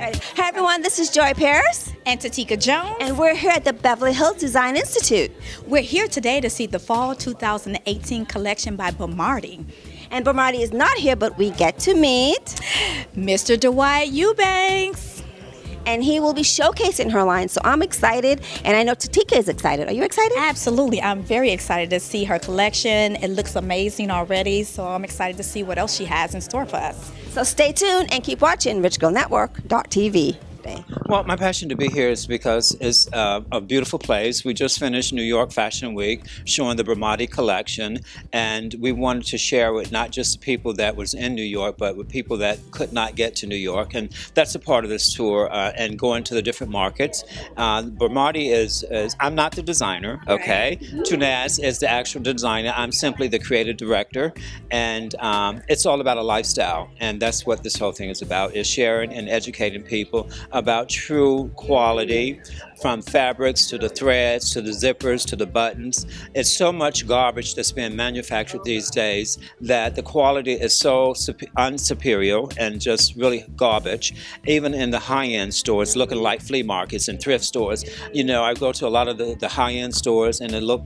Right. Hi everyone, this is Joy Paris. And Tatika Jones. And we're here at the Beverly Hills Design Institute. We're here today to see the Fall 2018 collection by Bomardi. And Bomardi is not here, but we get to meet Mr. Dwight Eubanks. And he will be showcasing her line, so I'm excited, and I know Tatika is excited. Are you excited? Absolutely. I'm very excited to see her collection. It looks amazing already, so I'm excited to see what else she has in store for us. So stay tuned and keep watching Network.tv. Well, my passion to be here is because it's a beautiful place. We just finished New York Fashion Week showing the Bomardi collection, and we wanted to share with not just people that was in New York, but with people that could not get to New York, and that's a part of this tour, and going to the different markets. Bomardi is, I'm not the designer, okay? Right. Tunaz is the actual designer. I'm simply the creative director, and it's all about a lifestyle, and that's what this whole thing is about, is sharing and educating people about true quality, from fabrics to the threads to the zippers to the buttons. It's so much garbage that's being manufactured these days that the quality is so unsuperior and just really garbage. Even in the high-end stores, looking like flea markets and thrift stores. You know, I go to a lot of the high-end stores and it look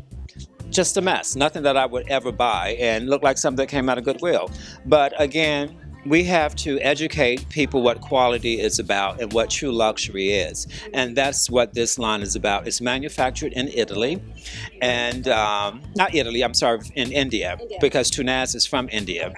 just a mess. Nothing that I would ever buy, and look like something that came out of Goodwill. But again, we have to educate people what quality is about and what true luxury is. And that's what this line is about. It's manufactured in Italy, and not Italy, I'm sorry, in India, because Tunaz is from India.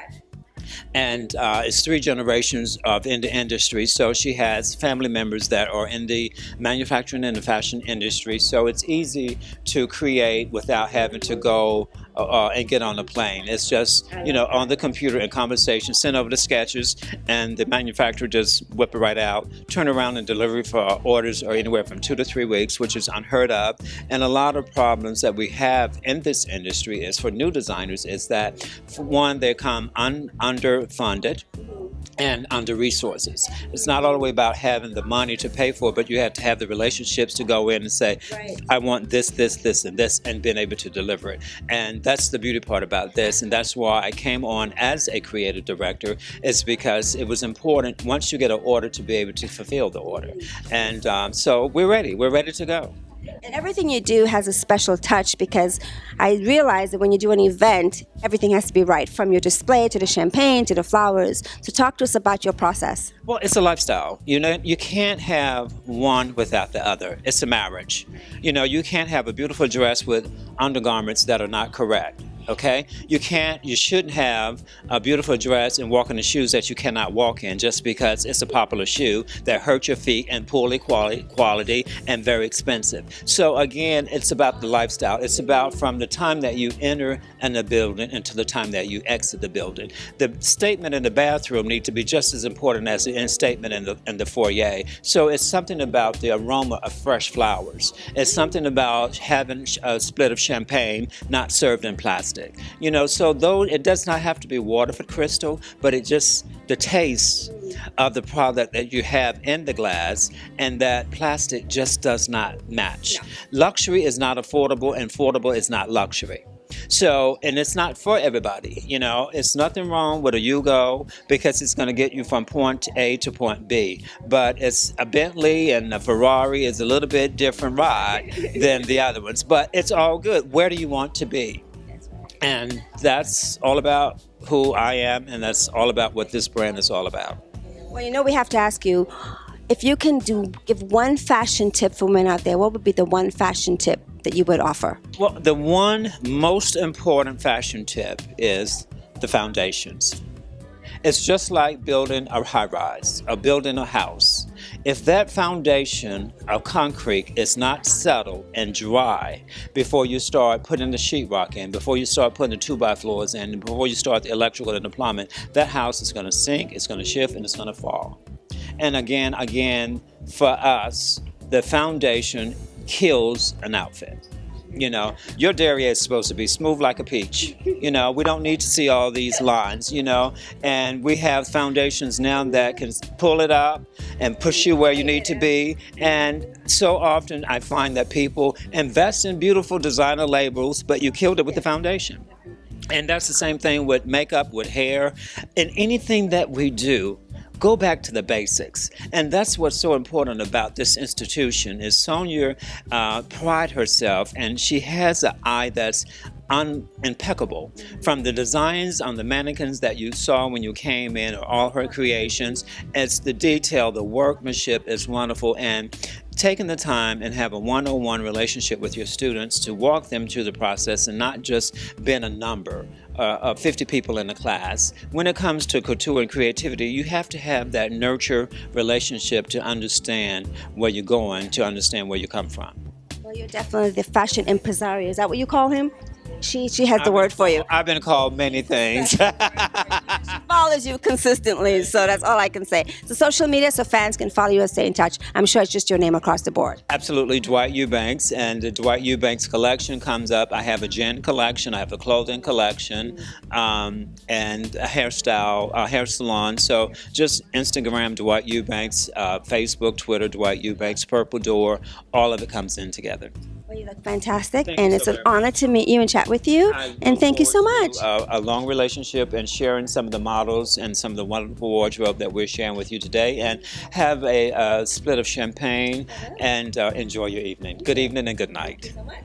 And it's 3 generations in the industry, so she has family members that are in the manufacturing and the fashion industry, so it's easy to create without having to go and get on a plane. It's just, you know, on the computer and conversation, send over the sketches, and the manufacturer just whip it right out, turn around and deliver for orders are anywhere from 2 to 3 weeks, which is unheard of. And a lot of problems that we have in this industry is for new designers is that, for one, they come underfunded and under resources. It's not all the way about having the money to pay for it, but you have to have the relationships to go in and say, right, I want this, this, this, and this, and being able to deliver it. And that's the beauty part about this, and that's why I came on as a creative director, is because it was important once you get an order to be able to fulfill the order. And so we're ready to go. And everything you do has a special touch, because I realize that when you do an event, everything has to be right, from your display to the champagne to the flowers. So talk to us about your process. Well, it's a lifestyle. You know, you can't have one without the other. It's a marriage. You know, you can't have a beautiful dress with undergarments that are not correct. Okay? You shouldn't have a beautiful dress and walk in the shoes that you cannot walk in just because it's a popular shoe that hurt your feet and poorly quality and very expensive. So again, it's about the lifestyle. It's about from the time that you enter in the building until the time that you exit the building. The statement in the bathroom needs to be just as important as the statement in the foyer. So it's something about the aroma of fresh flowers. It's something about having a split of champagne not served in plastic. You know, so though it does not have to be Waterford crystal, but it just, the taste of the product that you have in the glass and that plastic just does not match. No. Luxury is not affordable, and affordable is not luxury. So, and it's not for everybody, you know, it's nothing wrong with a Yugo because it's going to get you from point A to point B, but it's a Bentley and a Ferrari is a little bit different ride than the other ones, but it's all good. Where do you want to be? And that's all about who I am, and that's all about what this brand is all about. Well, you know, we have to ask you, if you can give one fashion tip for women out there, what would be the one fashion tip that you would offer? Well, the one most important fashion tip is the foundations. It's just like building a high-rise or building a house. If that foundation of concrete is not settled and dry before you start putting the sheetrock in, before you start putting the 2x4s in, before you start the electrical and the plumbing, that house is going to sink, it's going to shift, and it's going to fall. And again, for us, the foundation kills an outfit. You know, your derriere is supposed to be smooth like a peach. You know, we don't need to see all these lines, you know, and we have foundations now that can pull it up and push you where you need to be. And so often I find that people invest in beautiful designer labels, but you killed it with the foundation. And that's the same thing with makeup, with hair, and anything that we do. go back to the basics. And that's what's so important about this institution is Sonia pride herself, and she has an eye that's impeccable. From the designs on the mannequins that you saw when you came in, or all her creations, it's the detail, the workmanship is wonderful, and taking the time and have a one-on-one relationship with your students to walk them through the process and not just being a number of 50 people in a class. When it comes to couture and creativity, you have to have that nurture relationship to understand where you're going, to understand where you come from. Well, you're definitely the fashion impresario. Is that what you call him? She has the word for you. I've been called many things. She follows you consistently, so that's all I can say. So social media, so fans can follow you and stay in touch. I'm sure it's just your name across the board. Absolutely, Dwight Eubanks, and the Dwight Eubanks collection comes up. I have a gin collection, I have a clothing collection, and a hairstyle, hair salon. So just Instagram, Dwight Eubanks, Facebook, Twitter, Dwight Eubanks, Purple Door, all of it comes in together. Well, you look fantastic, Thank and you it's so an very much. honor to meet you and chat with you. I And look thank you so forward much. to, a long relationship and sharing some of the models and some of the wonderful wardrobe that we're sharing with you today, and have a split of champagne and enjoy your evening. Good evening and good night. So much.